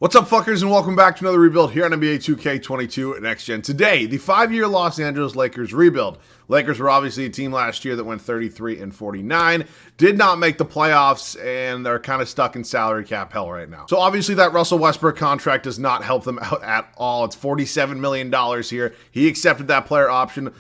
What's up, fuckers, and welcome back to another rebuild here on NBA 2K22 Next Gen. Today, the 5-year Los Angeles Lakers rebuild. Lakers were obviously a team last year that went 33-49, did not make the playoffs, and they're kind of stuck in salary cap hell right now. So obviously that Russell Westbrook contract does not help them out at all. It's $47 million here. He accepted that player option.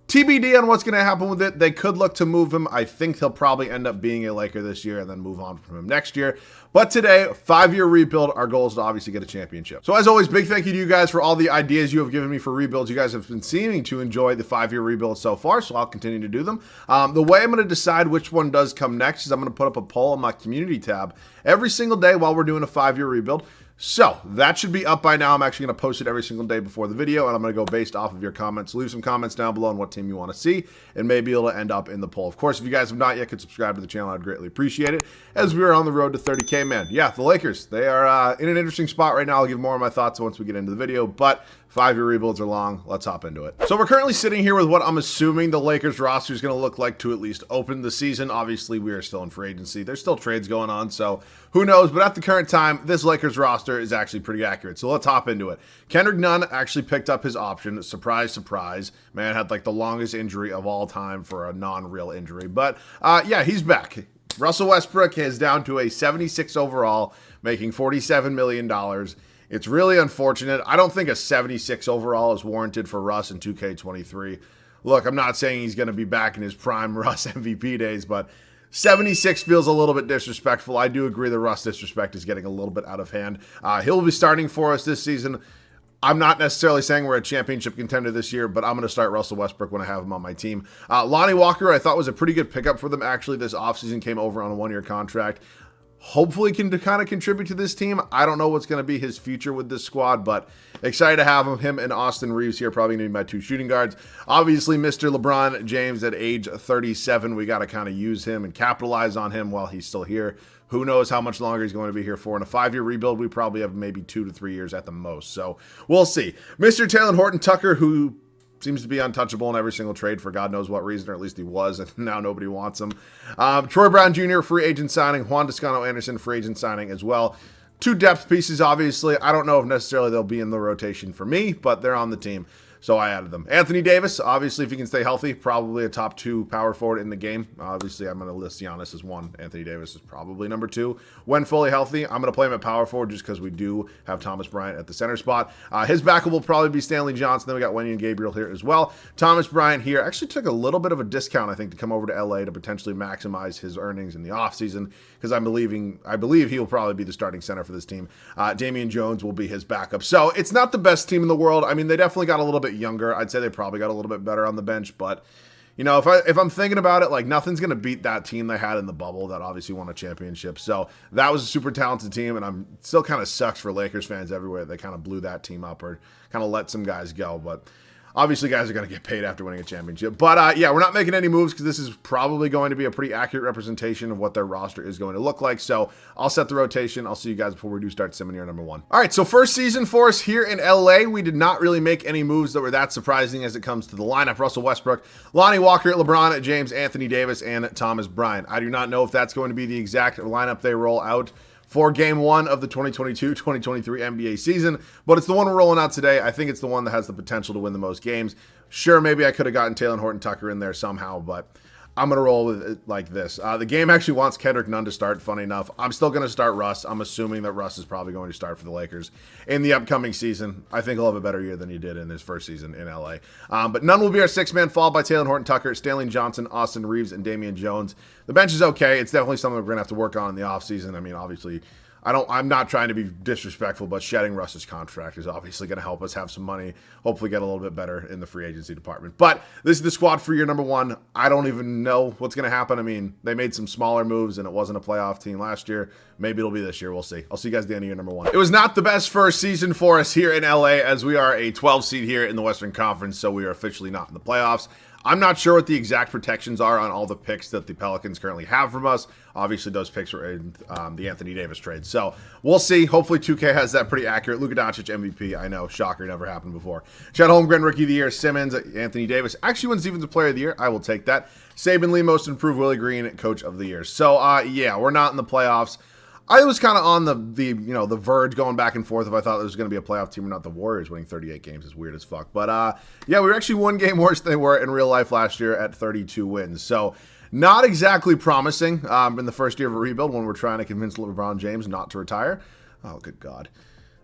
TBD on what's going to happen with it. They could look to move him. I think he'll probably end up being a Laker this year and then move on from him next year. But today, 5-year rebuild. Our goal is to obviously get a championship. So as always, big thank you to you guys for all the ideas you have given me for rebuilds. You guys have been seeming to enjoy the 5-year rebuild so far, so I'll continue to do them. The way I'm going to decide which one does come next is I'm going to put up a poll on my community tab every single day while we're doing a 5-year rebuild. So that should be up by now. I'm actually going to post it every single day before the video, and I'm going to go based off of your comments. Leave some comments down below on what team you want to see, and maybe it'll end up in the poll. Of course, if you guys have not yet, could subscribe to the channel. I'd greatly appreciate it, as we are on the road to 30K, man. Yeah, the Lakers, they are in an interesting spot right now. I'll give more of my thoughts once we get into the video, but 5-year rebuilds are long. Let's hop into it. So we're currently sitting here with what I'm assuming the Lakers roster is going to look like to at least open the season. Obviously, we are still in free agency. There's still trades going on, so who knows? But at the current time, this Lakers roster is actually pretty accurate. So let's hop into it. Kendrick Nunn actually picked up his option. Surprise, surprise. Man had like the longest injury of all time for a non-real injury. But yeah, he's back. Russell Westbrook is down to a 76 overall, making $47 million. It's really unfortunate. I don't think a 76 overall is warranted for Russ in 2K23. Look, I'm not saying he's going to be back in his prime Russ MVP days, but 76 feels a little bit disrespectful. I do agree the Russ disrespect is getting a little bit out of hand. He'll be starting for us this season. I'm not necessarily saying we're a championship contender this year, but I'm going to start Russell Westbrook when I have him on my team. Lonnie Walker, I thought was a pretty good pickup for them. Actually, this offseason came over on a 1-year contract. Hopefully can kind of contribute to this team. I don't know what's going to be his future with this squad, but excited to have him and Austin Reeves here. Probably going to be my 2 shooting guards. Obviously, Mr. LeBron James at age 37. We got to kind of use him and capitalize on him while he's still here. Who knows how much longer he's going to be here for. In a 5-year rebuild, we probably have maybe 2 to 3 years at the most. So we'll see. Mr. Jaylen Horton Tucker, who seems to be untouchable in every single trade for God knows what reason, or at least he was, and now nobody wants him. Troy Brown Jr., free agent signing. Juan Toscano-Anderson, free agent signing as well. 2 depth pieces, obviously. I don't know if necessarily they'll be in the rotation for me, but they're on the team, so I added them. Anthony Davis, obviously, if he can stay healthy, probably a top 2 power forward in the game. Obviously, I'm going to list Giannis as 1. Anthony Davis is probably number 2. When fully healthy, I'm going to play him at power forward just because we do have Thomas Bryant at the center spot. His backup will probably be Stanley Johnson. Then we got Wendy and Gabriel here as well. Thomas Bryant here actually took a little bit of a discount, I think, to come over to LA to potentially maximize his earnings in the offseason, because I believe he will probably be the starting center for this team. Damian Jones will be his backup. So it's not the best team in the world. I mean, they definitely got a little bit younger. I'd say they probably got a little bit better on the bench, but you know, if I'm thinking about it, like nothing's going to beat that team they had in the bubble that obviously won a championship. So that was a super talented team, and I'm still kind of sucks for Lakers fans everywhere. They kind of blew that team up or kind of let some guys go, but obviously guys are going to get paid after winning a championship. But yeah, we're not making any moves because this is probably going to be a pretty accurate representation of what their roster is going to look like. So I'll set the rotation. I'll see you guys before we do start simming year number 1. All right, so first season for us here in LA. We did not really make any moves that were that surprising as it comes to the lineup. Russell Westbrook, Lonnie Walker, LeBron James, Anthony Davis, and Thomas Bryant. I do not know if that's going to be the exact lineup they roll out for game 1 of the 2022-2023 NBA season, but it's the one we're rolling out today. I think it's the one that has the potential to win the most games. Sure, maybe I could have gotten Jaylen Horton Tucker in there somehow, but I'm going to roll with it like this. The game actually wants Kendrick Nunn to start, funny enough. I'm still going to start Russ. I'm assuming that Russ is probably going to start for the Lakers in the upcoming season. I think he'll have a better year than he did in his first season in LA. But Nunn will be our 6-man, followed by Jaylen Horton Tucker, Stanley Johnson, Austin Reeves, and Damian Jones. The bench is okay. It's definitely something we're going to have to work on in the offseason. I mean, obviously, I'm not trying to be disrespectful, but shedding Russ's contract is obviously going to help us have some money, hopefully get a little bit better in the free agency department. But this is the squad for year number 1. I don't even know what's going to happen. I mean, they made some smaller moves, and it wasn't a playoff team last year. Maybe it'll be this year. We'll see. I'll see you guys at the end of year number 1. It was not the best first season for us here in LA, as we are a 12 seed here in the Western Conference, so we are officially not in the playoffs. I'm not sure what the exact protections are on all the picks that the Pelicans currently have from us. Obviously, those picks were in the Anthony Davis trade. So we'll see. Hopefully, 2K has that pretty accurate. Luka Doncic MVP. I know. Shocker. Never happened before. Chet Holmgren, Rookie of the Year. Simmons, Anthony Davis. Actually wins Defensive Player of the Year. I will take that. Saban Lee, Most Improved. Willie Green, Coach of the Year. So, yeah, we're not in the playoffs. I was kind of on the verge going back and forth if I thought there was going to be a playoff team or not. The Warriors winning 38 games is weird as fuck. But yeah, we were actually one game worse than they were in real life last year at 32 wins. So not exactly promising in the first year of a rebuild when we're trying to convince LeBron James not to retire. Oh, good God.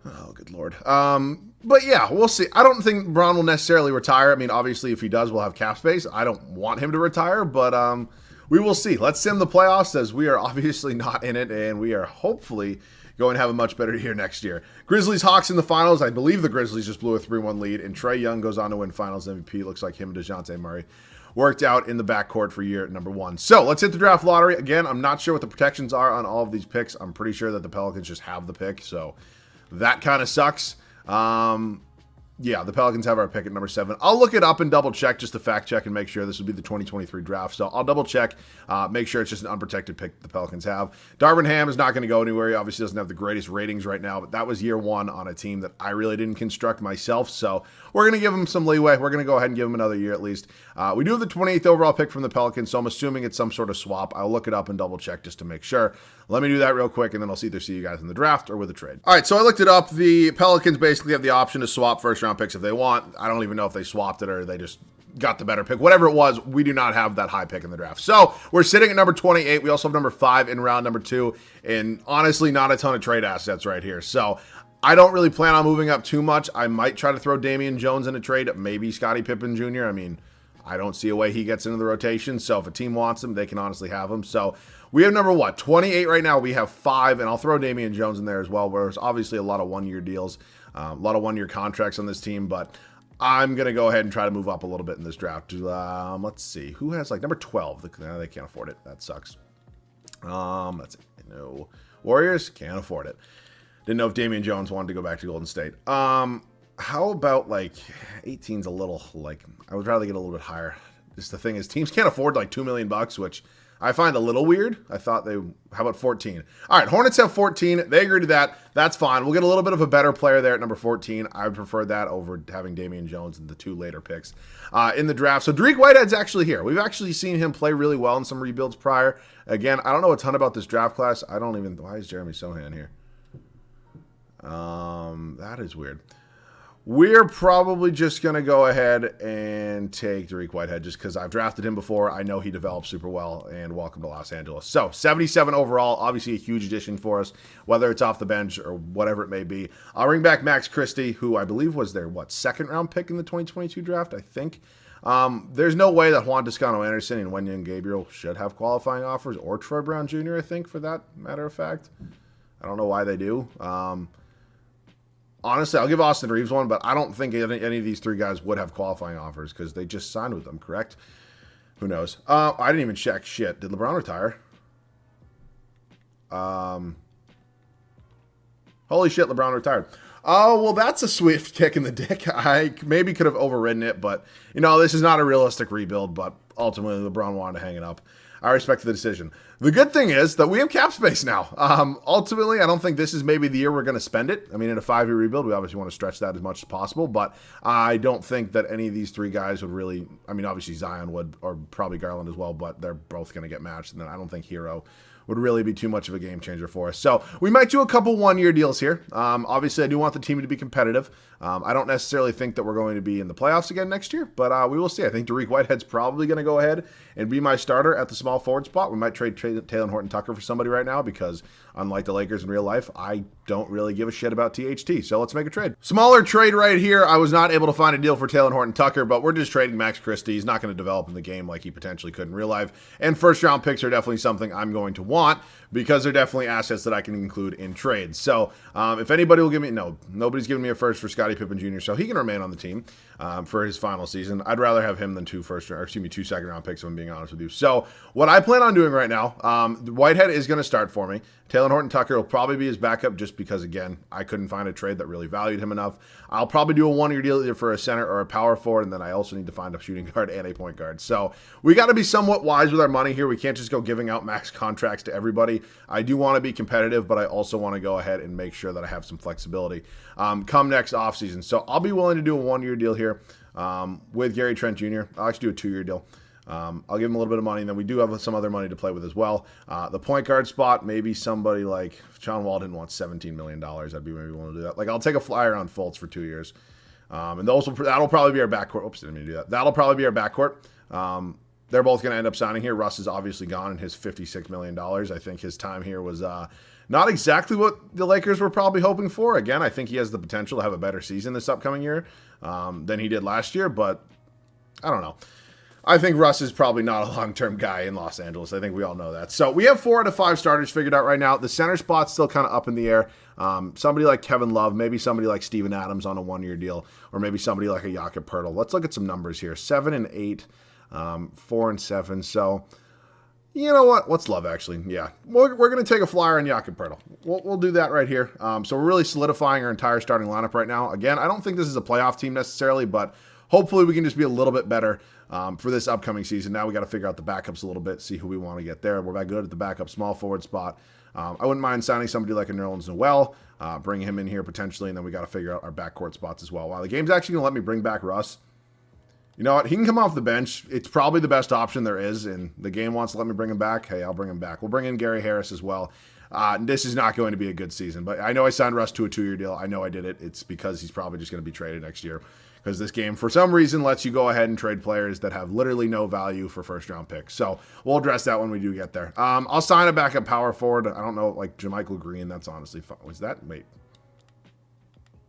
Oh, good Lord. But yeah, we'll see. I don't think LeBron will necessarily retire. I mean, obviously, if he does, we'll have cap space. I don't want him to retire, but we will see. Let's sim the playoffs, as we are obviously not in it, and we are hopefully going to have a much better year next year. Grizzlies-Hawks in the finals. I believe the Grizzlies just blew a 3-1 lead, and Trae Young goes on to win finals MVP. Looks like him and DeJounte Murray worked out in the backcourt for year number 1. So let's hit the draft lottery. Again, I'm not sure what the protections are on all of these picks. I'm pretty sure that the Pelicans just have the pick, so that kind of sucks. Yeah, the Pelicans have our pick at number 7. I'll look it up and double check just to fact check and make sure this would be the 2023 draft. So I'll double check, make sure it's just an unprotected pick the Pelicans have. Darvin Ham is not going to go anywhere. He obviously doesn't have the greatest ratings right now, but that was year 1 on a team that I really didn't construct myself. So we're going to give him some leeway. We're going to go ahead and give him another year at least. We do have the 28th overall pick from the Pelicans, so I'm assuming it's some sort of swap. I'll look it up and double check just to make sure. Let me do that real quick, and then I'll either see you guys in the draft or with a trade. All right, so I looked it up. The Pelicans basically have the option to swap first-round picks if they want. I don't even know if they swapped it or they just got the better pick. Whatever it was, we do not have that high pick in the draft. So we're sitting at number 28. We also have number 5 in round number 2, and honestly, not a ton of trade assets right here. So I don't really plan on moving up too much. I might try to throw Damian Jones in a trade, maybe Scottie Pippen Jr. I mean, I don't see a way he gets into the rotation. So if a team wants him, they can honestly have him. So we have number 28 right now. We have 5, and I'll throw Damian Jones in there as well, where there's obviously a lot of one-year deals, a lot of one-year contracts on this team, but I'm going to go ahead and try to move up a little bit in this draft. Let's see. Who has, like, number 12? They can't afford it. That sucks. That's it. No. Warriors can't afford it. Didn't know if Damian Jones wanted to go back to Golden State. How about, like, 18's a little, like, I would rather get a little bit higher. Just the thing is, teams can't afford, like, $2 million, which I find a little weird. I thought how about 14? All right, Hornets have 14. They agree to that. That's fine. We'll get a little bit of a better player there at number 14. I would prefer that over having Damian Jones and the 2 later picks in the draft. So Dariq Whitehead's actually here. We've actually seen him play really well in some rebuilds prior. Again, I don't know a ton about this draft class. Why is Jeremy Sohan here? That is weird. We're probably just going to go ahead and take Dariq Whitehead just because I've drafted him before. I know he developed super well, and welcome to Los Angeles. So 77 overall, obviously a huge addition for us, whether it's off the bench or whatever it may be. I'll bring back Max Christie, who I believe was their, second-round pick in the 2022 draft, I think. There's no way that Juan Toscano-Anderson and Wenyen Gabriel should have qualifying offers, or Troy Brown Jr., I think, for that matter of fact. I don't know why they do. Honestly, I'll give Austin Reeves one, but I don't think any of these 3 guys would have qualifying offers because they just signed with them, correct? Who knows? I didn't even check. Shit. Did LeBron retire? Holy shit, LeBron retired. Oh, well, that's a swift kick in the dick. I maybe could have overridden it, but, this is not a realistic rebuild, but ultimately LeBron wanted to hang it up. I respect the decision. The good thing is that we have cap space now. Ultimately, I don't think this is maybe the year we're going to spend it. I mean, in a 5-year rebuild, we obviously want to stretch that as much as possible, but I don't think that any of these 3 guys would really, obviously Zion would, or probably Garland as well, but they're both going to get matched, and then I don't think Hero would really be too much of a game changer for us. So we might do a couple 1-year deals here. Obviously, I do want the team to be competitive. I don't necessarily think that we're going to be in the playoffs again next year, but we will see. I think Dariq Whitehead's probably going to go ahead and be my starter at the small forward spot. We might trade Talen Horton-Tucker for somebody right now because, unlike the Lakers in real life, I don't really give a shit about THT. So let's make a trade. Smaller trade right here. I was not able to find a deal for Talen Horton-Tucker, but we're just trading Max Christie. He's not going to develop in the game like he potentially could in real life. And first-round picks are definitely something I'm going to want because they're definitely assets that I can include in trades. So if anybody will give me, nobody's giving me a first for Scottie Pippen Jr., so he can remain on the team for his final season. I'd rather have him than 2 second-round picks, if I'm being honest with you. So what I plan on doing right now, Whitehead is going to start for me. Talen Horton-Tucker will probably be his backup just because, again, I couldn't find a trade that really valued him enough. I'll probably do a 1-year deal either for a center or a power forward, and then I also need to find a shooting guard and a point guard. So we got to be somewhat wise with our money here. We can't just go giving out max contracts to everybody. I do want to be competitive, but I also want to go ahead and make sure that I have some flexibility come next offseason. So I'll be willing to do a 1-year deal here with Gary Trent Jr. I'll actually do a 2-year deal. I'll give him a little bit of money, and then we do have some other money to play with as well. The point guard spot, maybe somebody like John Wall didn't want $17 million. I'd be maybe willing to do that. Like, I'll take a flyer on Fultz for 2 years. And that'll probably be our backcourt. Oops, didn't mean to do that. That'll probably be our backcourt. They're both going to end up signing here. Russ is obviously gone in his $56 million. I think his time here was not exactly what the Lakers were probably hoping for. Again, I think he has the potential to have a better season this upcoming year than he did last year, but I don't know. I think Russ is probably not a long-term guy in Los Angeles. I think we all know that. So we have 4 out of 5 starters figured out right now. The center spot's still kind of up in the air. Somebody like Kevin Love, maybe somebody like Steven Adams on a 1-year deal, or maybe somebody like a Jakob Poeltl. Let's look at some numbers here. 7 and 8, 4 and 7. So you know what? What's Love actually? Yeah, we're going to take a flyer on Jakob Poeltl. We'll do that right here. So we're really solidifying our entire starting lineup right now. Again, I don't think this is a playoff team necessarily, but hopefully we can just be a little bit better for this upcoming season. Now we got to figure out the backups a little bit, see who we want to get there. We're about good at the backup small forward spot. I wouldn't mind signing somebody like a Nerlens Noel, bring him in here potentially, and then we got to figure out our backcourt spots as well. Wow, the game's actually going to let me bring back Russ. You know what? He can come off the bench. It's probably the best option there is, and the game wants to let me bring him back. Hey, I'll bring him back. We'll bring in Gary Harris as well. This is not going to be a good season, but I know I signed Russ to a 2-year deal. I know I did it. It's because he's probably just going to be traded next year, because this game, for some reason, lets you go ahead and trade players that have literally no value for first-round picks. So we'll address that when we do get there. I'll sign a backup power forward. I don't know, like JaMychal Green. That's honestly fun. Was that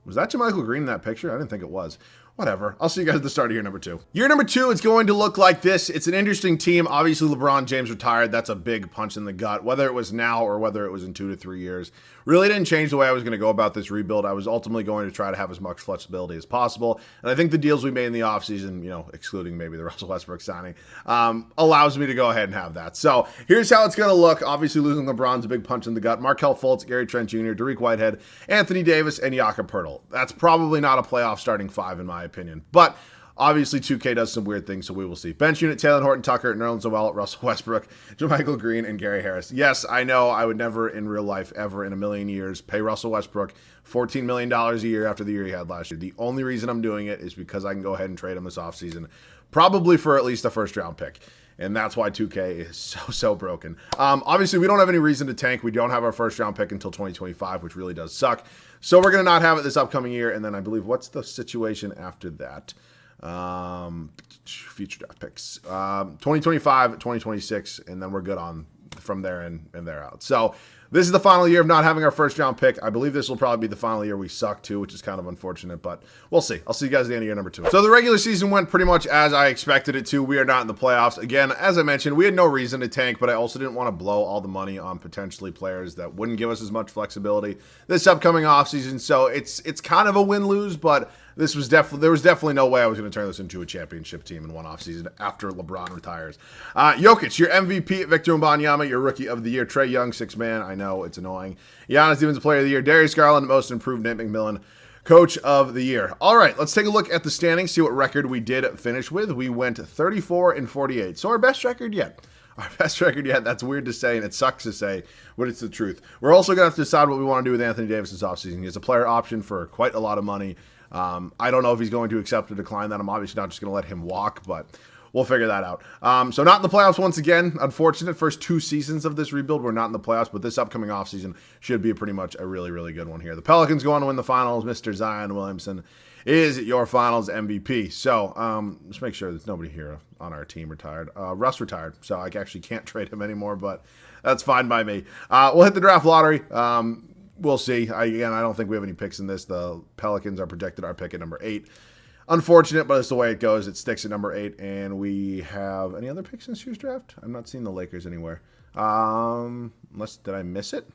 JaMychal Green in that picture? I didn't think it was. Whatever. I'll see you guys at the start of year number 2. Year number 2 is going to look like this. It's an interesting team. Obviously, LeBron James retired. That's a big punch in the gut, whether it was now or whether it was in 2 to 3 years. Really didn't change the way I was going to go about this rebuild. I was ultimately going to try to have as much flexibility as possible. And I think the deals we made in the offseason, excluding maybe the Russell Westbrook signing, allows me to go ahead and have that. So here's how it's going to look. Obviously, losing LeBron's a big punch in the gut. Markelle Fultz, Gary Trent Jr., Dariq Whitehead, Anthony Davis, and Jakob Poeltl. That's probably not a playoff starting 5 in my opinion. But obviously, 2K does some weird things, so we will see. Bench unit, Taylor Horton-Tucker, Nerlens Noel, Russell Westbrook, JaMychal Green, and Gary Harris. Yes, I know I would never in real life, ever in a million years, pay Russell Westbrook $14 million a year after the year he had last year. The only reason I'm doing it is because I can go ahead and trade him this offseason, probably for at least a first-round pick. And that's why 2K is so broken. Obviously, we don't have any reason to tank. We don't have our first-round pick until 2025, which really does suck. So we're going to not have it this upcoming year. And then I believe, what's the situation after that? Future draft picks. 2025, 2026, and then we're good on from there and there out. So this is the final year of not having our first-round pick. I believe this will probably be the final year we suck, too, which is kind of unfortunate, but we'll see. I'll see you guys at the end of year number 2. So the regular season went pretty much as I expected it to. We are not in the playoffs. Again, as I mentioned, we had no reason to tank, but I also didn't want to blow all the money on potentially players that wouldn't give us as much flexibility this upcoming offseason. So it's kind of a win-lose, but there was definitely no way I was going to turn this into a championship team in one offseason after LeBron retires. Jokic, your MVP, Victor Wembanyama, your Rookie of the Year, Trae Young, 6th man. I know it's annoying. Giannis Defensive Player of the Year, Darius Garland, Most Improved, Nate McMillan, Coach of the Year. All right, let's take a look at the standings, see what record we did finish with. We went 34-48, so our best record yet. Our best record yet. That's weird to say, and it sucks to say, but it's the truth. We're also going to have to decide what we want to do with Anthony Davis this offseason. He has a player option for quite a lot of money. I don't know if he's going to accept or decline that. I'm obviously not just going to let him walk, but we'll figure that out. So not in the playoffs once again. Unfortunate first 2 seasons of this rebuild. We're not in the playoffs, but this upcoming offseason should be pretty much a really, really good one here. The Pelicans go on to win the finals. Mr. Zion Williamson is your finals MVP. So let's make sure there's nobody here on our team retired. Russ retired, so I actually can't trade him anymore, but that's fine by me. We'll hit the draft lottery. We'll see. I don't think we have any picks in this. The Pelicans are projected our pick at number 8. Unfortunate, but it's the way it goes. It sticks at number 8, and we have any other picks in this year's draft? I'm not seeing the Lakers anywhere. Unless, did I miss it?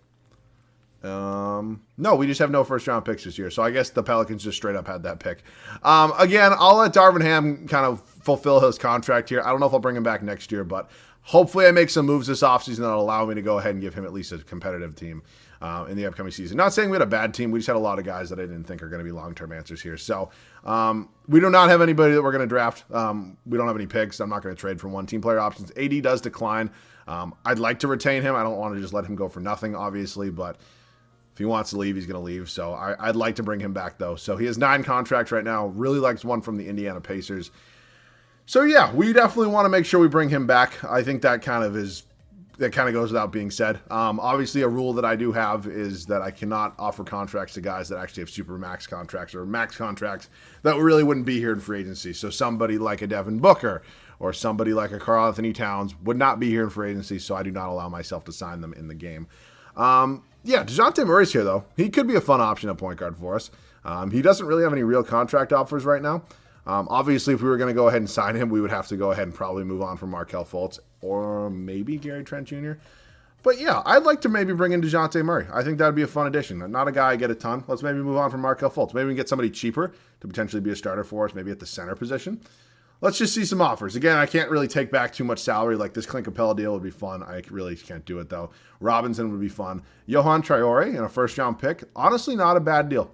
No, we just have no first-round picks this year, so I guess the Pelicans just straight up had that pick. Again, I'll let Darvin Ham kind of fulfill his contract here. I don't know if I'll bring him back next year, but hopefully I make some moves this offseason that'll allow me to go ahead and give him at least a competitive team in the upcoming season. Not saying we had a bad team. We just had a lot of guys that I didn't think are going to be long-term answers here. So we do not have anybody that we're going to draft. We don't have any picks. I'm not going to trade for one. Team player options. AD does decline. I'd like to retain him. I don't want to just let him go for nothing, obviously, but if he wants to leave, he's going to leave. So I'd like to bring him back, though. So he has 9 contracts right now. Really likes one from the Indiana Pacers. So yeah, we definitely want to make sure we bring him back. I think that kind of goes without being said. Obviously, a rule that I do have is that I cannot offer contracts to guys that actually have super max contracts or max contracts that really wouldn't be here in free agency. So somebody like a Devin Booker or somebody like a Karl Anthony Towns would not be here in free agency, so I do not allow myself to sign them in the game. Yeah, DeJounte Murray's here, though. He could be a fun option at point guard for us. He doesn't really have any real contract offers right now. Obviously, if we were going to go ahead and sign him, we would have to go ahead and probably move on from Markelle Fultz or maybe Gary Trent Jr. But yeah, I'd like to maybe bring in DeJounte Murray. I think that would be a fun addition. Not a guy I get a ton. Let's maybe move on from Markelle Fultz. Maybe we can get somebody cheaper to potentially be a starter for us, maybe at the center position. Let's just see some offers. Again, I can't really take back too much salary. Like this Clint Capella deal would be fun. I really can't do it, though. Robinson would be fun. Johan Traore and a first-round pick. Honestly, not a bad deal.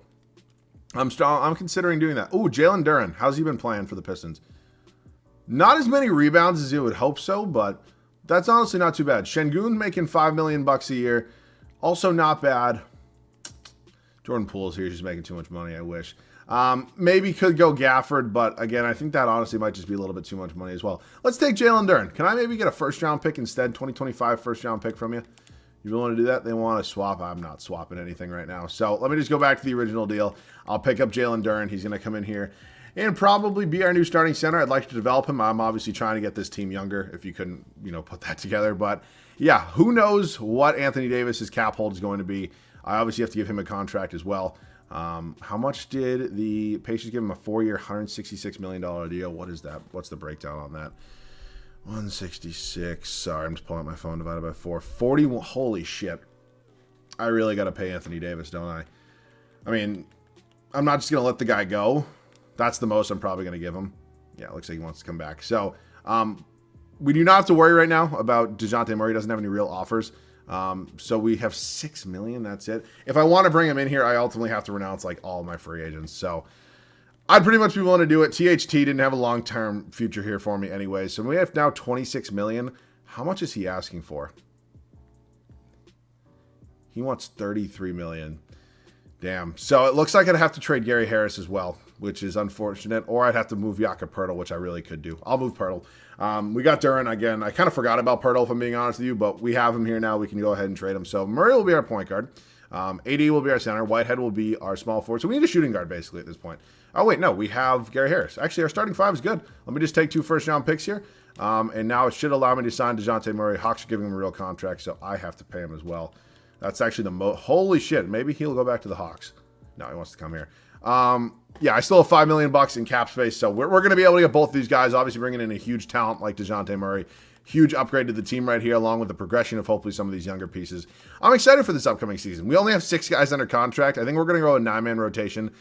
I'm considering doing that. Ooh, Jalen Duren. How's he been playing for the Pistons? Not as many rebounds as you would hope so, but that's honestly not too bad. Şengün making $5 million a year. Also not bad. Jordan Poole's here. She's making too much money, I wish. Maybe could go Gafford, but again, I think that honestly might just be a little bit too much money as well. Let's take Jalen Duren. Can I maybe get a first-round pick instead? 2025 first-round pick from you? You want to do that? They want to swap. I'm not swapping anything right now. So let me just go back to the original deal. I'll pick up Jalen Duren. He's going to come in here and probably be our new starting center. I'd like to develop him. I'm obviously trying to get this team younger, if you couldn't, put that together. But yeah, who knows what Anthony Davis's cap hold is going to be. I obviously have to give him a contract as well. How much did the Pacers give him? A 4-year, $166 million deal. What is that? What's the breakdown on that? 166. Sorry, I'm just pulling up my phone divided by 4. 41. Holy shit. I really got to pay Anthony Davis, don't I? I mean, I'm not just going to let the guy go. That's the most I'm probably going to give him. Yeah, it looks like he wants to come back. So, we do not have to worry right now about DeJounte Murray. He doesn't have any real offers. So we have $6 million. That's it. If I want to bring him in here, I ultimately have to renounce like all of my free agents. So I'd pretty much be willing to do it. THT didn't have a long-term future here for me anyway. So we have now $26 million. How much is he asking for? He wants $33 million. Damn. So it looks like I'd have to trade Gary Harris as well, which is unfortunate. Or I'd have to move Jakob Poeltl, which I really could do. I'll move Poeltl. We got Duren again. I kind of forgot about Poeltl, if I'm being honest with you, but we have him here now. We can go ahead and trade him. So Murray will be our point guard. AD will be our center. Whitehead will be our small forward. So we need a shooting guard basically at this point. Oh, wait, no. We have Gary Harris. Actually, our starting five is good. Let me just take 2 first-round picks here. And now it should allow me to sign DeJounte Murray. Hawks are giving him a real contract, so I have to pay him as well. That's actually the most. Holy shit. Maybe he'll go back to the Hawks. No, he wants to come here. Yeah, I still have $5 million in cap space, so we're going to be able to get both of these guys. Obviously, bringing in a huge talent like DeJounte Murray. Huge upgrade to the team right here, along with the progression of hopefully some of these younger pieces. I'm excited for this upcoming season. We only have 6 guys under contract. I think we're going to go a 9-man rotation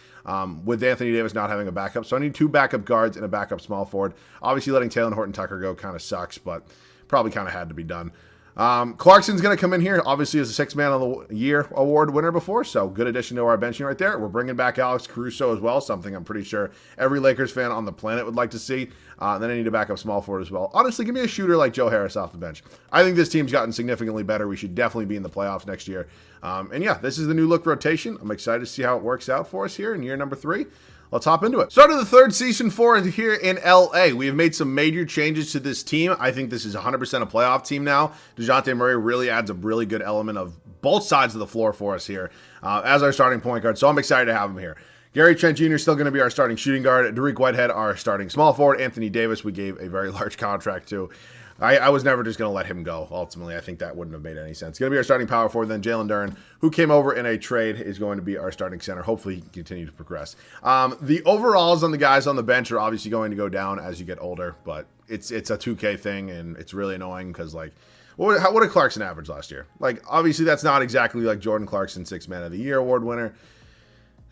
with Anthony Davis not having a backup. So I need 2 backup guards and a backup small forward. Obviously, letting Taylor Horton-Tucker go kind of sucks, but probably kind of had to be done. Clarkson's going to come in here, obviously, as a 6-man of the year award winner before, so good addition to our benching right there. We're bringing back Alex Caruso as well, something I'm pretty sure every Lakers fan on the planet would like to see. Then I need a backup small forward as well. Honestly, give me a shooter like Joe Harris off the bench. I think this team's gotten significantly better. We should definitely be in the playoffs next year. And yeah, this is the new look rotation. I'm excited to see how it works out for us here in year number 3. Let's hop into it. Start of the 3rd season for us here in LA. We have made some major changes to this team. I think this is 100% a playoff team now. DeJounte Murray really adds a really good element of both sides of the floor for us here as our starting point guard. So I'm excited to have him here. Gary Trent Jr. is still going to be our starting shooting guard. Dariq Whitehead, our starting small forward. Anthony Davis, we gave a very large contract to. I was never just going to let him go, ultimately. I think that wouldn't have made any sense. It's going to be our starting power forward. Then Jalen Duren, who came over in a trade, is going to be our starting center. Hopefully, he can continue to progress. The overalls on the guys on the bench are obviously going to go down as you get older, but it's a 2K thing, and it's really annoying because, like, what did Clarkson average last year? Like, obviously, that's not exactly like Jordan Clarkson, 6-Man of the Year award winner.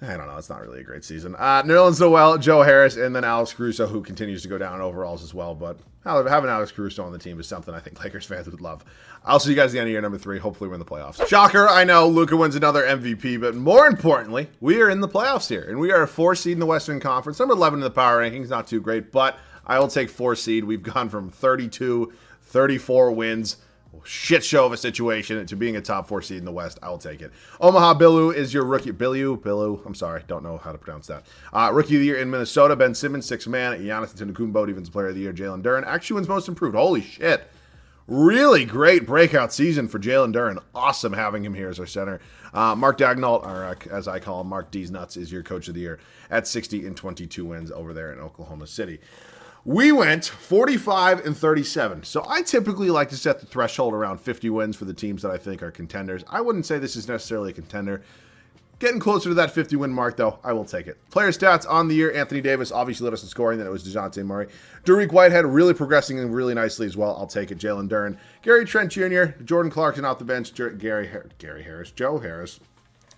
I don't know. It's not really a great season. Nerlens Noel, Joe Harris, and then Alex Caruso, who continues to go down overalls as well. But having Alex Caruso on the team is something I think Lakers fans would love. I'll see you guys at the end of year number 3. Hopefully we're in the playoffs. Shocker, I know. Luka wins another MVP. But more importantly, we are in the playoffs here. And we are a 4 seed in the Western Conference. Number 11 in the power rankings. Not too great. But I will take 4 seed. We've gone from 32, 34 wins shit show of a situation to being a top 4 seed in the West. I'll take it. Omaha Billu is your rookie. Billu. I'm sorry. Don't know how to pronounce that. Rookie of the year in Minnesota. Ben Simmons, 6th man. Giannis Antetokounmpo, Defensive Player of the Year. Jaylen Brown actually wins Most Improved. Holy shit. Really great breakout season for Jaylen Brown. Awesome having him here as our center. Mark Daigneault, or as I call him, Mark D's Nuts, is your Coach of the Year at 60 and 22 wins over there in Oklahoma City. We went 45 and 37. So I typically like to set the threshold around 50 wins for the teams that I think are contenders. I wouldn't say this is necessarily a contender. Getting closer to that 50-win mark, though, I will take it. Player stats on the year, Anthony Davis obviously led us in scoring. Then it was DeJounte Murray. Dariq Whitehead really progressing in really nicely as well. I'll take it. Jaylen Brown. Gary Trent Jr., Jordan Clarkson off the bench. Gary Harris, Joe Harris,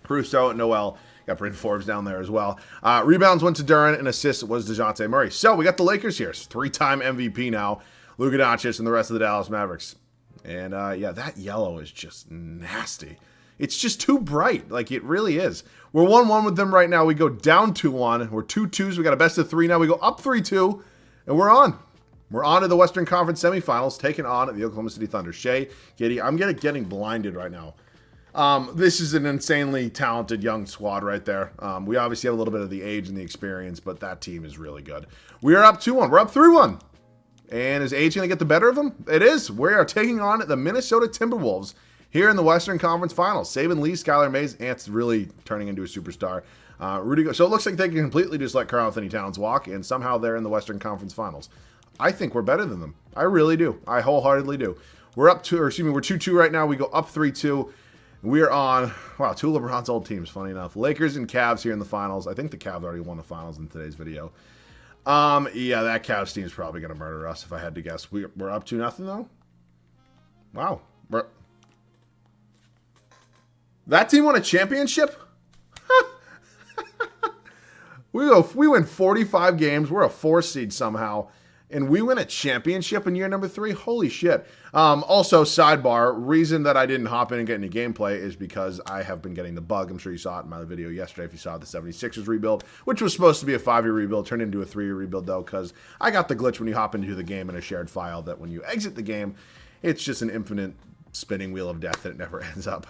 Caruso, Noel. Got Bryn Forbes down there as well. Rebounds went to Duren, and assists was DeJounte Murray. So we got the Lakers here. 3-time MVP now. Luka Doncic and the rest of the Dallas Mavericks. And yeah, that yellow is just nasty. It's just too bright. Like, it really is. We're 1-1 with them right now. We go down 2-1. We're 2-2s. We got a best of 3 now. We go up 3-2, and we're on. We're on to the Western Conference semifinals, taking on the Oklahoma City Thunder. Shea, Giddey, I'm getting blinded right now. This is an insanely talented young squad right there. We obviously have a little bit of the age and the experience, but that team is really good. We are up 2-1. We're up 3-1. And is age going to get the better of them? It is. We are taking on the Minnesota Timberwolves here in the Western Conference Finals. Saban Lee, Skylar Mays, Ant's really turning into a superstar. So it looks like they can completely just let Karl-Anthony Towns walk, and somehow they're in the Western Conference Finals. I think we're better than them. I really do. I wholeheartedly do. We're 2-2 right now. We go up 3-2. We're on, wow, 2 of LeBron's old teams, funny enough. Lakers and Cavs here in the finals. I think the Cavs already won the finals in today's video. Yeah, that Cavs team is probably going to murder us if I had to guess. We're up 2-0 though? Wow. That team won a championship? We win 45 games. We're a 4 seed somehow. And we win a championship in year number 3? Holy shit. Also, sidebar, reason that I didn't hop in and get any gameplay is because I have been getting the bug. I'm sure you saw it in my video yesterday if you saw the 76ers rebuild, which was supposed to be a 5-year rebuild, turned into a 3-year rebuild, though, because I got the glitch when you hop into the game in a shared file that when you exit the game, it's just an infinite spinning wheel of death that it never ends up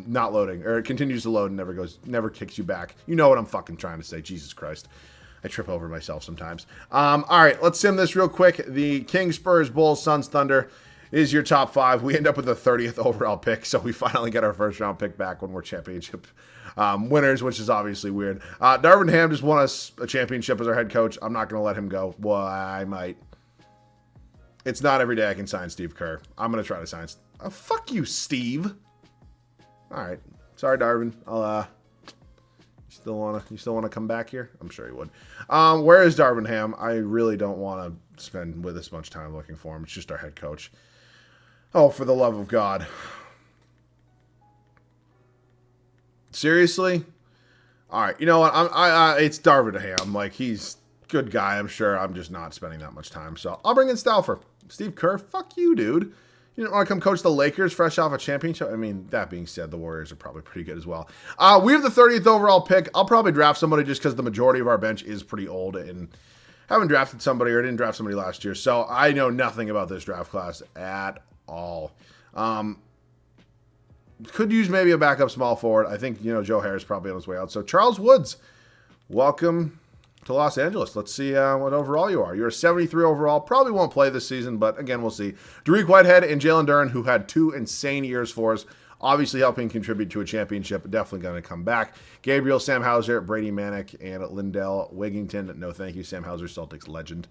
not loading, or it continues to load and never kicks you back. You know what I'm fucking trying to say. Jesus Christ. I trip over myself sometimes. All right, let's sim this real quick. The Kings, Spurs, Bulls, Suns, Thunder is your top 5. We end up with the 30th overall pick, so we finally get our first round pick back when we're championship winners, which is obviously weird. Darvin Ham just won us a championship as our head coach. I'm not going to let him go. Well, I might. It's not every day I can sign Steve Kerr. I'm going to try to sign. Oh, fuck you, Steve. All right. Sorry, Darvin. You still wanna come back here? I'm sure he would. Where is Darvin Ham? I really don't want to spend with this much time looking for him. It's just our head coach. Oh, for the love of God. Seriously? All right. You know what? It's Darvin Ham. Like, he's a good guy. I'm sure. I'm just not spending that much time. So I'll bring in Stauffer. Steve Kerr, fuck you, dude. You don't want to come coach the Lakers fresh off a championship? I mean, that being said, the Warriors are probably pretty good as well. We have the 30th overall pick. I'll probably draft somebody just because the majority of our bench is pretty old and haven't drafted somebody or didn't draft somebody last year. So I know nothing about this draft class at all. Could use maybe a backup small forward. I think, Joe Harris probably on his way out. So Charles Woods, welcome to Los Angeles. Let's see what overall you are. You're a 73 overall. Probably won't play this season, but again, we'll see. Dariq Whitehead and Jaylen Brown, who had 2 insane years for us, obviously helping contribute to a championship. Definitely going to come back. Gabriel, Sam Hauser, Brady Manick, and Lindell Wigington. No, thank you. Sam Hauser, Celtics legend.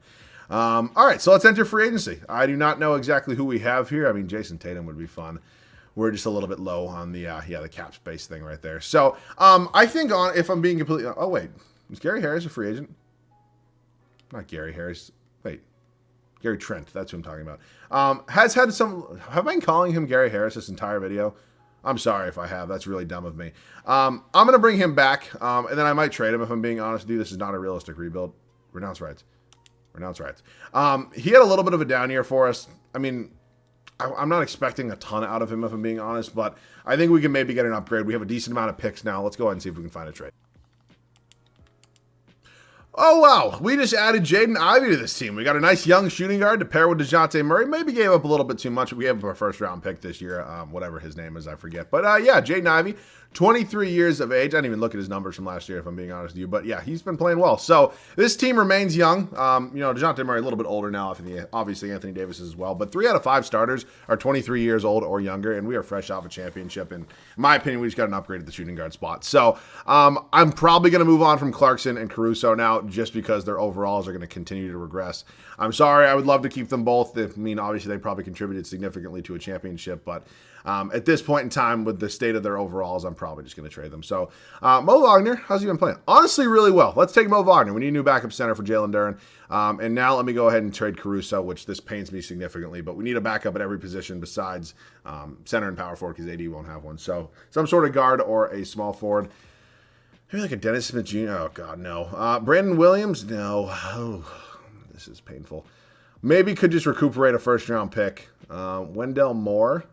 All right, so let's enter free agency. I do not know exactly who we have here. I mean, Jason Tatum would be fun. We're just a little bit low on the cap space thing right there. So I think if I'm being completely... Oh, wait. Is Gary Harris a free agent? Not Gary Harris. Wait. Gary Trent. That's who I'm talking about. Have I been calling him Gary Harris this entire video? I'm sorry if I have. That's really dumb of me. I'm going to bring him back, and then I might trade him if I'm being honest with you. This is not a realistic rebuild. Renounce rights. He had a little bit of a down year for us. I mean, I'm not expecting a ton out of him if I'm being honest, but I think we can maybe get an upgrade. We have a decent amount of picks now. Let's go ahead and see if we can find a trade. Oh, wow. We just added Jaden Ivey to this team. We got a nice young shooting guard to pair with DeJounte Murray. Maybe gave up a little bit too much. We gave up our first-round pick this year, whatever his name is, I forget. But, yeah, Jaden Ivey, 23 years of age. I didn't even look at his numbers from last year, if I'm being honest with you. But, yeah, he's been playing well. So, this team remains young. DeJounte Murray a little bit older now. Obviously, Anthony Davis as well. But 3 out of 5 starters are 23 years old or younger, and we are fresh off a championship. And in my opinion, we just got an upgrade at the shooting guard spot. So, I'm probably going to move on from Clarkson and Caruso now just because their overalls are going to continue to regress. I'm sorry. I would love to keep them both. I mean, obviously, they probably contributed significantly to a championship, but at this point in time, with the state of their overalls, I'm probably just going to trade them. So, Mo Wagner, how's he been playing? Honestly, really well. Let's take Mo Wagner. We need a new backup center for Jaylen Brown. And now let me go ahead and trade Caruso, which this pains me significantly, but we need a backup at every position besides center and power forward because AD won't have one. So, some sort of guard or a small forward. Maybe like a Dennis Smith Jr. Oh, God, no. Brandon Williams? No. Oh, this is painful. Maybe could just recuperate a first-round pick. Wendell Moore?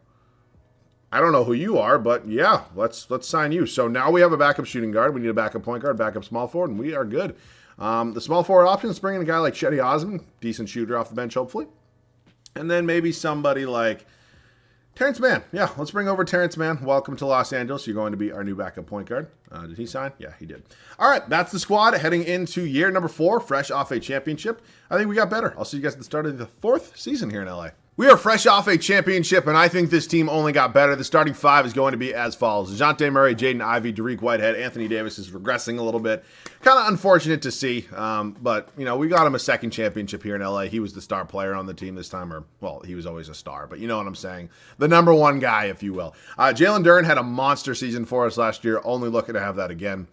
I don't know who you are, but yeah, let's sign you. So now we have a backup shooting guard. We need a backup point guard, backup small forward, and we are good. The small forward options, bring in a guy like Cedi Osman, decent shooter off the bench, hopefully. And then maybe somebody like Terrence Mann. Yeah, let's bring over Terrence Mann. Welcome to Los Angeles. You're going to be our new backup point guard. Did he sign? Yeah, he did. All right, that's the squad heading into year number 4, fresh off a championship. I think we got better. I'll see you guys at the start of the 4th season here in LA. We are fresh off a championship, and I think this team only got better. The starting 5 is going to be as follows. DeJounte Murray, Jaden Ivey, Dariq Whitehead, Anthony Davis is regressing a little bit. Kind of unfortunate to see, but, we got him a second championship here in LA. He was the star player on the team this time, he was always a star, but you know what I'm saying. The number 1 guy, if you will. Jaylen Brown had a monster season for us last year, only looking to have that again.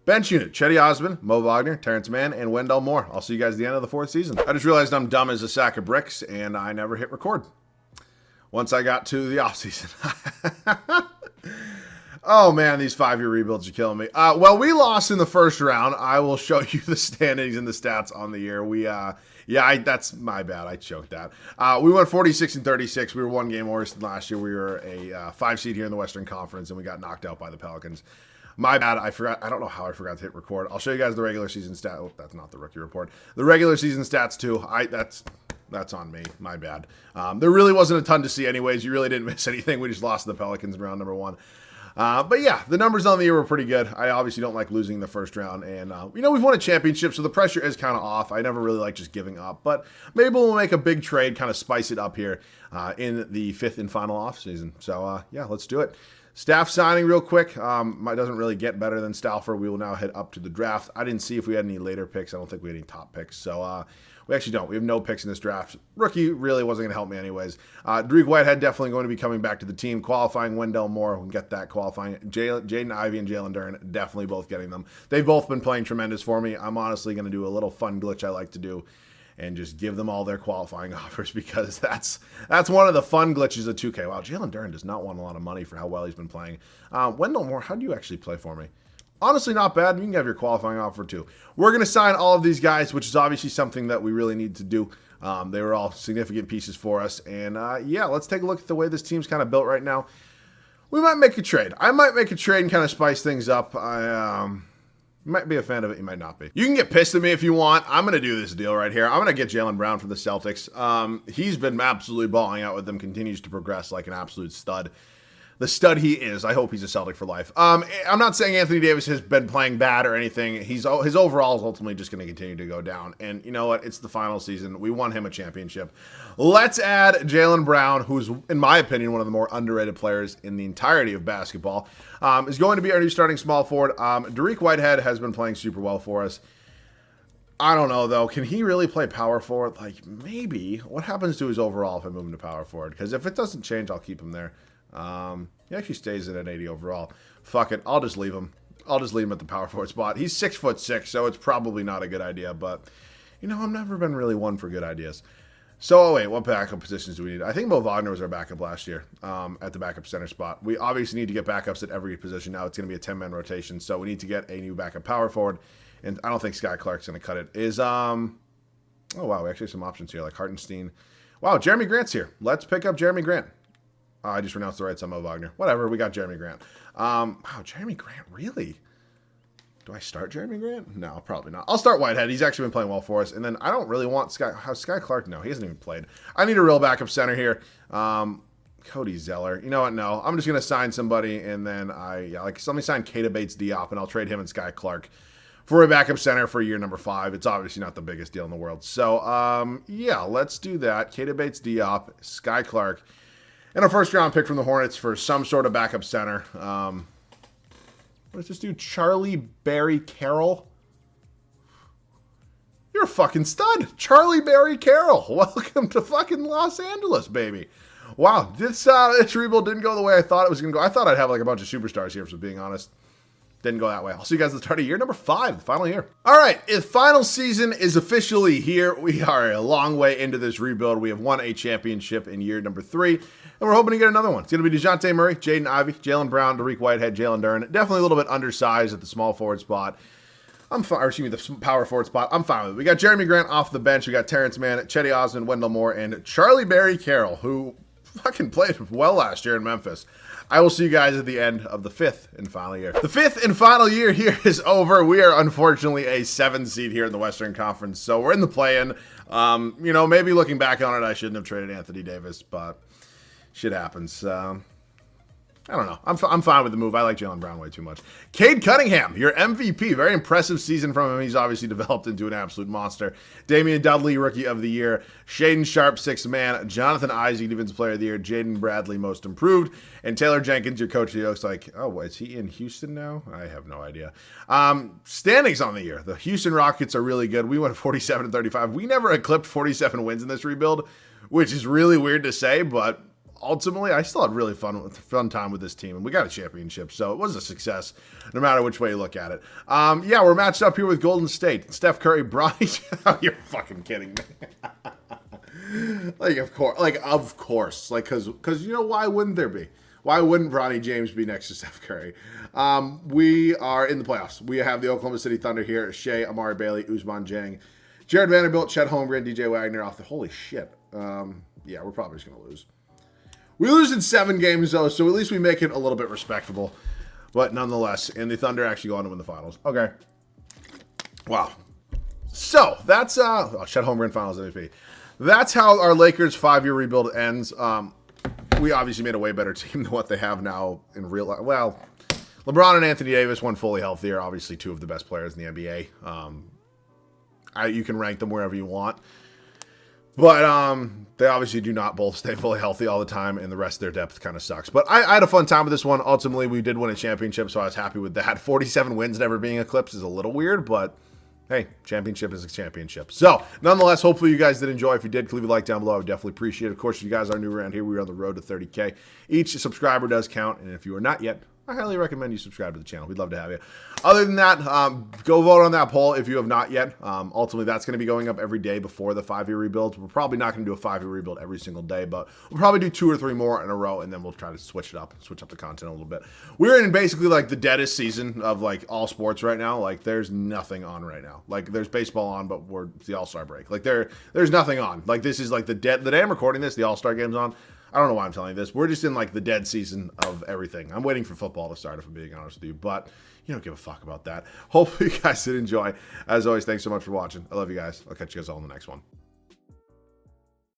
Bench unit, Cedi Osman, Mo Wagner, Terrence Mann, and Wendell Moore. I'll see you guys at the end of the 4th season. I just realized I'm dumb as a sack of bricks, and I never hit record once I got to the offseason. Oh, man, these 5-year rebuilds are killing me. Well, we lost in the first round. I will show you the standings and the stats on the year. That's my bad. I choked that. We went 46-36. We were 1 game worse than last year. We were a 5 seed here in the Western Conference, and we got knocked out by the Pelicans. My bad. I forgot. I don't know how I forgot to hit record. I'll show you guys the regular season stat. Oh, that's not the rookie report. The regular season stats too. That's on me. My bad. There really wasn't a ton to see anyways. You really didn't miss anything. We just lost to the Pelicans in round number 1. But yeah, the numbers on the year were pretty good. I obviously don't like losing the first round, and we've won a championship, so the pressure is kind of off. I never really like just giving up, but maybe we'll make a big trade, kind of spice it up here in the 5th and final offseason. So yeah, let's do it. Staff signing real quick. It doesn't really get better than Stauffer. We will now head up to the draft. I didn't see if we had any later picks. I don't think we had any top picks. So we actually don't. We have no picks in this draft. Rookie really wasn't going to help me anyways. Dariq Whitehead definitely going to be coming back to the team. Qualifying Wendell Moore. We can get that qualifying. Jaden Ivey and Jaylen Brown, definitely both getting them. They've both been playing tremendous for me. I'm honestly going to do a little fun glitch I like to do and just give them all their qualifying offers because that's one of the fun glitches of 2K. Wow, Jaylen Brown does not want a lot of money for how well he's been playing. Wendell Moore, how do you actually play for me? Honestly, not bad. You can have your qualifying offer too. We're going to sign all of these guys, which is obviously something that we really need to do. They were all significant pieces for us. And yeah, let's take a look at the way this team's kind of built right now. We might make a trade. I might make a trade and kind of spice things up. You might be a fan of it, you might not be. You can get pissed at me if you want. I'm going to do this deal right here. I'm going to get Jaylen Brown from the Celtics. He's been absolutely balling out with them, continues to progress like an absolute stud. The stud he is. I hope he's a Celtic for life. I'm not saying Anthony Davis has been playing bad or anything. His overall is ultimately just going to continue to go down. And you know what? It's the final season. We won him a championship. Let's add Jaylen Brown, who's, in my opinion, one of the more underrated players in the entirety of basketball. Is going to be our new starting small forward. Dariq Whitehead has been playing super well for us. I don't know, though. Can he really play power forward? Like, maybe. What happens to his overall if I move him to power forward? Because if it doesn't change, I'll keep him there. He actually stays at an 80 overall. Fuck it. I'll just leave him. I'll just leave him at the power forward spot. He's 6'6", so it's probably not a good idea, but, I've never been really one for good ideas. So, wait, what backup positions do we need? I think Mo Wagner was our backup last year at the backup center spot. We obviously need to get backups at every position now. It's going to be a 10-man rotation, so we need to get a new backup power forward, and I don't think Sky Clark's going to cut it. Oh, wow, we actually have some options here, like Hartenstein. Wow, Jeremy Grant's here. Let's pick up Jeremy Grant. I just renounced the rights on Mo Wagner. Whatever, we got Jeremy Grant. Wow, Jeremy Grant, really? Do I start Jeremy Grant? No, probably not. I'll start Whitehead. He's actually been playing well for us. And then I don't really want Sky Clark. No, he hasn't even played. I need a real backup center here. Cody Zeller. You know what? No, I'm just going to sign somebody. And then let me sign Keita Bates-Diop, and I'll trade him and Sky Clark for a backup center for year number 5. It's obviously not the biggest deal in the world. So, let's do that. Keita Bates-Diop, Sky Clark, and a first-round pick from the Hornets for some sort of backup center. What does this do? Charlie Barry Carroll? You're a fucking stud. Charlie Barry Carroll. Welcome to fucking Los Angeles, baby. Wow, this rebuild didn't go the way I thought it was going to go. I thought I'd have like a bunch of superstars here, for being honest. Didn't go that way. I'll see you guys at the start of year number 5, the final year. All right, the final season is officially here. We are a long way into this rebuild. We have won a championship in year number 3, and we're hoping to get another one. It's going to be DeJounte Murray, Jaden Ivey, Jaylen Brown, Dariq Whitehead, Jalen Duren. Definitely a little bit undersized at the small forward spot. The power forward spot. I'm fine with it. We got Jeremy Grant off the bench. We got Terrence Mann, Chetty Osman, Wendell Moore, and Charlie Barry Carroll, who fucking played well last year in Memphis. I will see you guys at the end of the 5th and final year. The 5th and final year here is over. We are unfortunately a 7 seed here in the Western Conference, so we're in the play-in. Maybe looking back on it, I shouldn't have traded Anthony Davis, but shit happens. I don't know. I'm fine with the move. I like Jaylen Brown way too much. Cade Cunningham, your MVP. Very impressive season from him. He's obviously developed into an absolute monster. Damian Dudley, Rookie of the Year. Shaden Sharp, 6th man. Jonathan Isaac, Defensive Player of the Year. Jaden Bradley, Most Improved. And Taylor Jenkins, your coach. He looks like, is he in Houston now? I have no idea. Standings on the year. The Houston Rockets are really good. We went 47-35. We never eclipsed 47 wins in this rebuild, which is really weird to say, but ultimately, I still had really fun time with this team, and we got a championship, so it was a success, no matter which way you look at it. We're matched up here with Golden State. Steph Curry, Bronny. You're fucking kidding me. Of course. Because why wouldn't there be? Why wouldn't Bronny James be next to Steph Curry? We are in the playoffs. We have the Oklahoma City Thunder here. Shea, Amari Bailey, Ousmane Dieng, Jared Vanderbilt, Chet Holmgren, DJ Wagner off the. Holy shit. We're probably just going to lose. We lose in 7 games, though, so at least we make it a little bit respectable. But nonetheless, and the Thunder actually go on to win the finals. Okay. Wow. So, that's, Chet Holmgren finals MVP. That's how our Lakers 5-year rebuild ends. We obviously made a way better team than what they have now in real life. Well, LeBron and Anthony Davis, when fully healthy, are obviously 2 of the best players in the NBA. You can rank them wherever you want. But they obviously do not both stay fully healthy all the time, and the rest of their depth kind of sucks. But I had a fun time with this one. Ultimately, we did win a championship, so I was happy with that. 47 wins never being eclipsed is a little weird, but hey, championship is a championship. So, nonetheless, hopefully you guys did enjoy. If you did, leave a like down below. I would definitely appreciate it. Of course, if you guys are new around here, we are on the road to 30K. Each subscriber does count, and if you are not yet, I highly recommend you subscribe to the channel. We'd love to have you. Other than that, go vote on that poll if you have not yet. Ultimately, that's going to be going up every day before the 5-year rebuilds. We're probably not going to do a 5-year rebuild every single day, but we'll probably do 2 or 3 more in a row, and then we'll try to switch up the content a little bit. We're in basically like the deadest season of like all sports right now. Like there's nothing on right now. Like there's baseball on, but it's the All-Star break. Like there's nothing on. Like this is like the day I'm recording this, the All-Star game's on. I don't know why I'm telling you this. We're just in like the dead season of everything. I'm waiting for football to start, if I'm being honest with you. But you don't give a fuck about that. Hopefully you guys did enjoy. As always, thanks so much for watching. I love you guys. I'll catch you guys all in the next one.